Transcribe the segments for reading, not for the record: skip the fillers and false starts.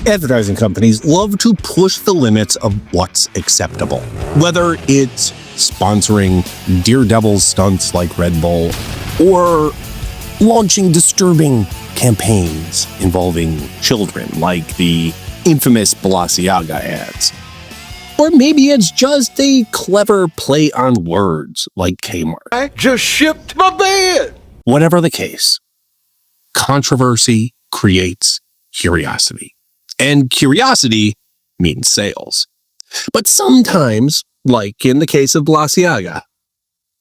Advertising companies love to push the limits of what's acceptable. Whether it's sponsoring daredevil stunts like Red Bull, or launching disturbing campaigns involving children like the infamous Balenciaga ads. Or maybe it's just a clever play on words like Kmart. I just shipped my bed! Whatever the case, controversy creates curiosity. And curiosity means sales. But sometimes, like in the case of Balenciaga,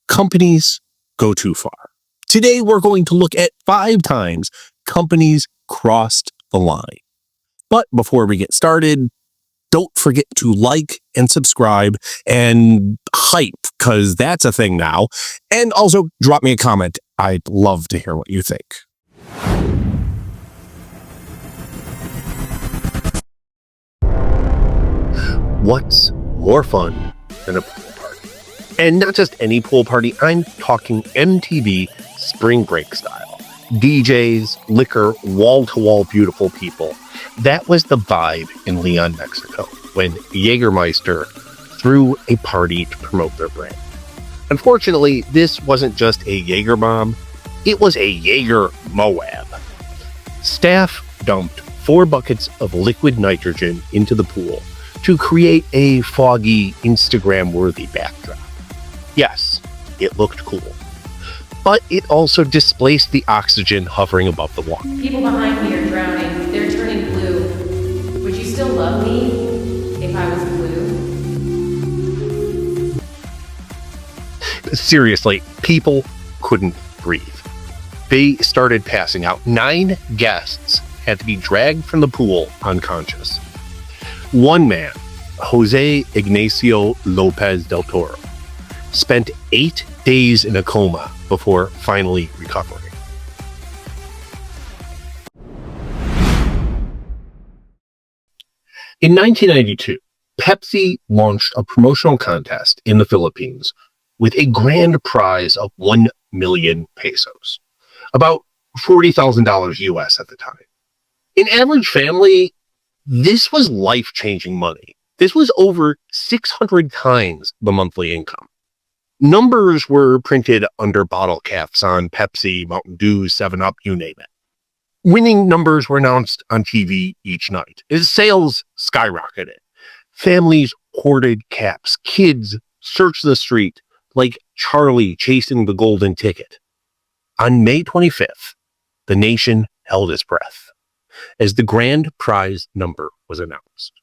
companies go too far. Today, we're going to look at 5 times companies crossed the line. But before we get started, don't forget to like and subscribe and hype, because that's a thing now. And also drop me a comment. I'd love to hear what you think. What's more fun than a pool party? And not just any pool party, I'm talking MTV spring break style. DJs, liquor, wall-to-wall beautiful people. That was the vibe in Leon, Mexico, when Jägermeister threw a party to promote their brand. Unfortunately, this wasn't just a Jaeger bomb, it was a Jaeger Moab. Staff dumped 4 buckets of liquid nitrogen into the pool to create a foggy, Instagram-worthy backdrop. Yes, it looked cool, but it also displaced the oxygen hovering above the water. People behind me are drowning. They're turning blue. Would you still love me if I was blue? Seriously, people couldn't breathe. They started passing out. 9 guests had to be dragged from the pool unconscious. One man, Jose Ignacio Lopez del Toro, spent 8 days in a coma before finally recovering. In 1992, Pepsi launched a promotional contest in the Philippines with a grand prize of 1 million pesos, about $40,000 US at the time. An average family, this was life-changing money. This was over 600 times the monthly income. Numbers were printed under bottle caps on Pepsi, Mountain Dew, 7-Up, you name it. Winning numbers were announced on TV each night as sales skyrocketed. Families hoarded caps. Kids searched the street like Charlie chasing the golden ticket. On May 25th, the nation held its breath as the grand prize number was announced.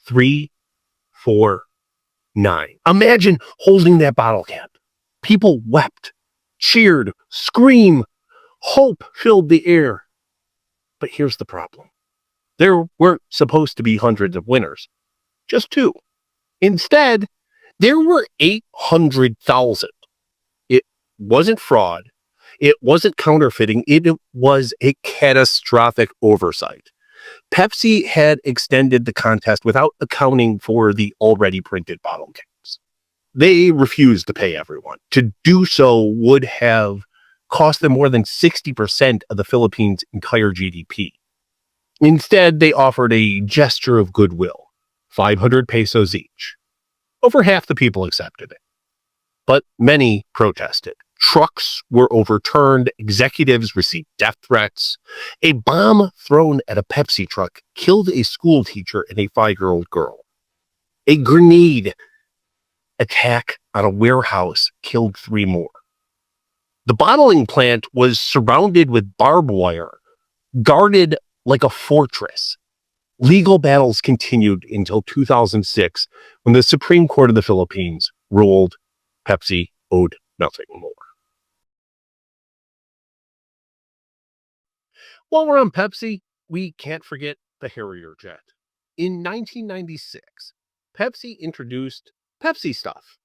349. Imagine holding that bottle cap. People wept, cheered, screamed. Hope filled the air. But here's the problem. There weren't supposed to be hundreds of winners. Just 2. Instead, there were 800,000. It wasn't fraud. It wasn't counterfeiting. It was a catastrophic oversight. Pepsi had extended the contest without accounting for the already printed bottle caps. They refused to pay everyone. To do so would have cost them more than 60% of the Philippines' entire GDP. Instead, they offered a gesture of goodwill, 500 pesos each. Over half the people accepted it, but many protested. Trucks were overturned, executives received death threats. A bomb thrown at a Pepsi truck killed a school teacher and a 5-year-old girl. A grenade attack on a warehouse killed 3 more. The bottling plant was surrounded with barbed wire, guarded like a fortress. Legal battles continued until 2006, when the Supreme Court of the Philippines ruled Pepsi owed nothing more. While we're on Pepsi, we can't forget the Harrier jet. In 1996, Pepsi introduced Pepsi Stuff,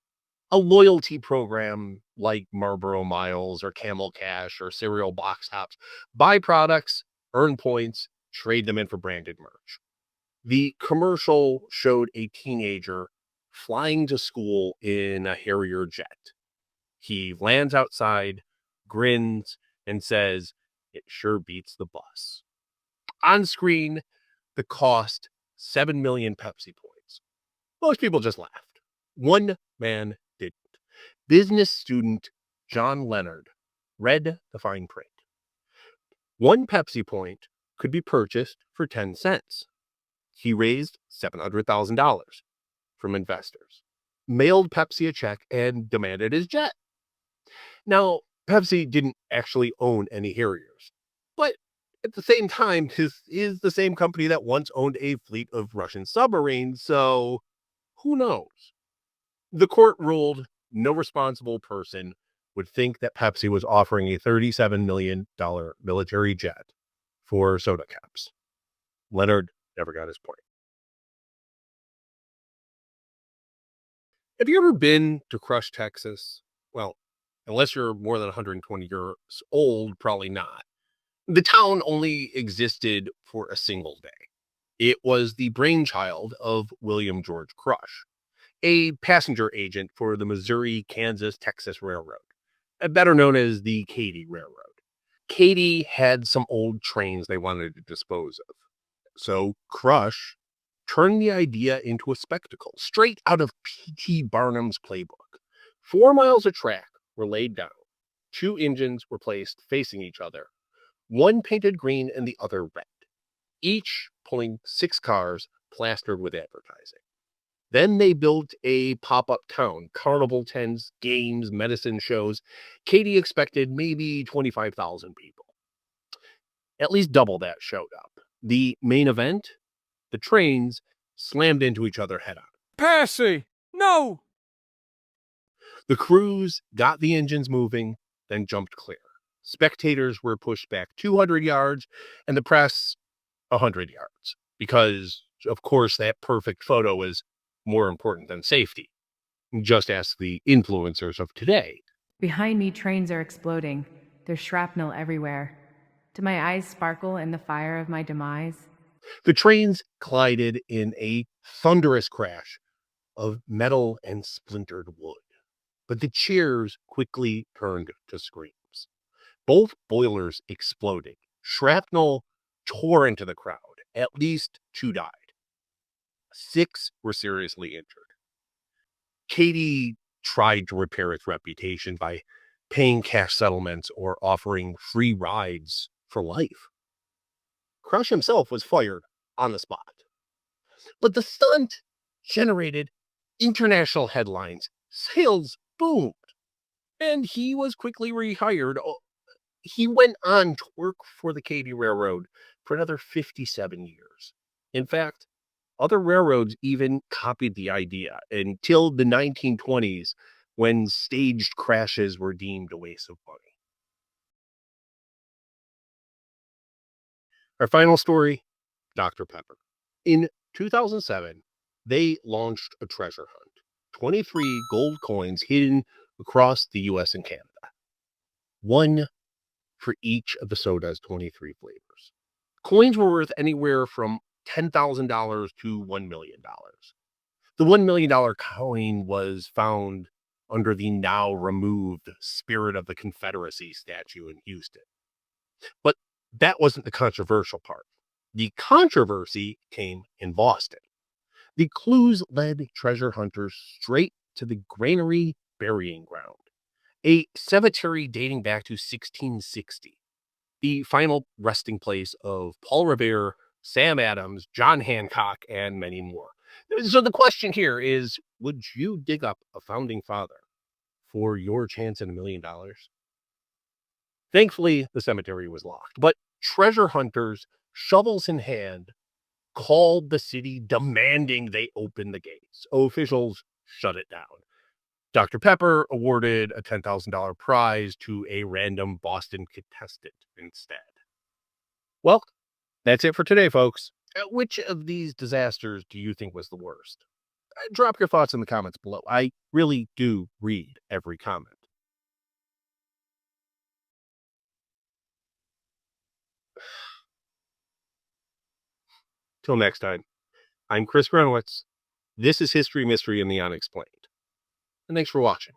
a loyalty program like Marlboro Miles or Camel Cash or cereal box tops. Buy products, earn points, trade them in for branded merch. The commercial showed a teenager flying to school in a Harrier jet. He lands outside, grins, and says, "It sure beats the bus." On screen, that cost 7 million Pepsi points. Most people just laughed. One man didn't. Business student John Leonard read the fine print. One Pepsi point could be purchased for 10 cents. He raised $700,000 from investors, mailed Pepsi a check, and demanded his jet. Now, Pepsi didn't actually own any Harriers, but at the same time, this is the same company that once owned a fleet of Russian submarines, so who knows? The court ruled no responsible person would think that Pepsi was offering a $37 million military jet for soda caps. Leonard never got his point. Have you ever been to Crush, Texas? Well, unless you're more than 120 years old, probably not. The town only existed for a single day. It was the brainchild of William George Crush, a passenger agent for the Missouri, Kansas, Texas Railroad, better known as the Katy Railroad. Katy had some old trains they wanted to dispose of. So Crush turned the idea into a spectacle, straight out of P.T. Barnum's playbook. 4 miles of track were laid down. 2 engines were placed facing each other, one painted green and the other red, each pulling 6 cars plastered with advertising. Then they built a pop-up town, carnival tents, games, medicine shows. Katy expected maybe 25,000 people. At least double that showed up. The main event, the trains slammed into each other head on. Passy! No! The crews got the engines moving, then jumped clear. Spectators were pushed back 200 yards and the press 100 yards because, of course, that perfect photo is more important than safety. Just ask the influencers of today. Behind me, trains are exploding. There's shrapnel everywhere. Do my eyes sparkle in the fire of my demise? The trains collided in a thunderous crash of metal and splintered wood, but the cheers quickly turned to screams. Both boilers exploded. Shrapnel tore into the crowd. At least 2 died. 6 were seriously injured. Katy tried to repair its reputation by paying cash settlements or offering free rides for life. Crush himself was fired on the spot. But the stunt generated international headlines. Sales boomed. And he was quickly rehired. He went on to work for the Katy Railroad for another 57 years. In fact, other railroads even copied the idea until the 1920s when staged crashes were deemed a waste of money. Our final story, Dr. Pepper. In 2007, they launched a treasure hunt. 23 gold coins hidden across the US and Canada. One for each of the soda's 23 flavors. Coins were worth anywhere from $10,000 to $1 million. The $1 million coin was found under the now removed Spirit of the Confederacy statue in Houston. But that wasn't the controversial part. The controversy came in Boston. The clues led treasure hunters straight to the Granary Burying Ground, a cemetery dating back to 1660, the final resting place of Paul Revere, Sam Adams, John Hancock, and many more. So the question here is, would you dig up a founding father for your chance at $1 million? Thankfully, the cemetery was locked, but treasure hunters, shovels in hand, called the city demanding they open the gates. Officials shut it down. Dr. Pepper awarded a $10,000 prize to a random Boston contestant instead. Well, that's it for today, folks. Which of these disasters do you think was the worst? Drop your thoughts in the comments below. I really do read every comment. Till next time, I'm Chris Gronowitz. This is History, Mystery, and the Unexplained. And thanks for watching.